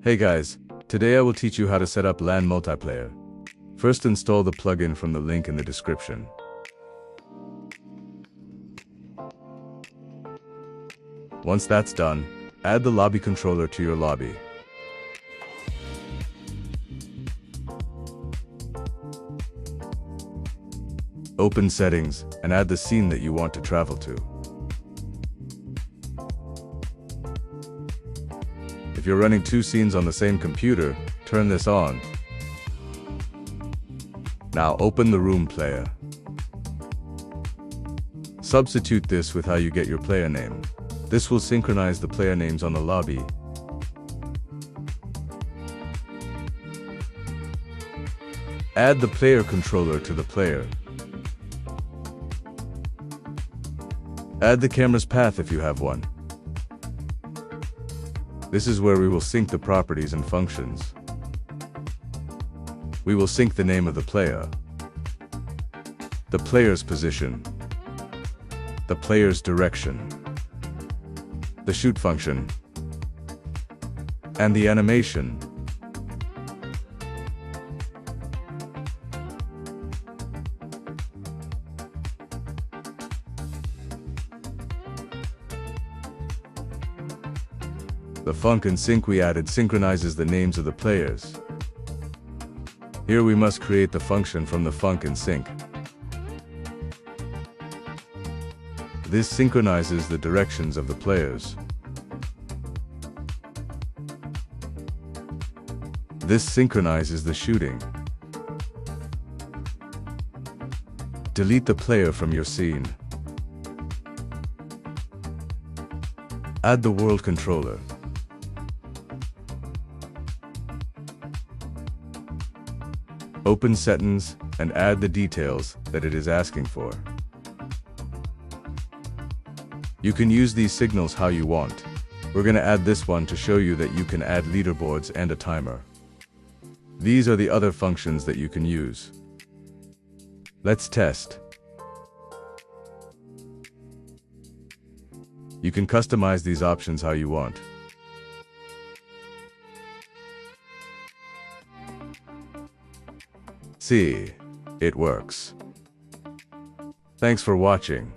Hey guys, today I will teach you how to set up LAN multiplayer. First install the plugin from the link in the description. Once that's done, add the lobby controller to your lobby. Open settings and add the scene that you want to travel to. If you're running two scenes on the same computer, turn this on. Now open the room player. Substitute this with how you get your player name. This will synchronize the player names on the lobby. Add the player controller to the player. Add the camera's path if you have one. This is where we will sync the properties and functions. We will sync the name of the player, the player's position, the player's direction, the shoot function, and the animation. The func sync we added synchronizes the names of the players. Here we must create the function from the func sync. This synchronizes the directions of the players. This synchronizes the shooting. Delete the player from your scene. Add the world controller. Open settings and add the details that it is asking for. You can use these signals how you want. We're going to add this one to show you that you can add leaderboards and a timer. These are the other functions that you can use. Let's test. You can customize these options how you want. See, it works. Thanks for watching.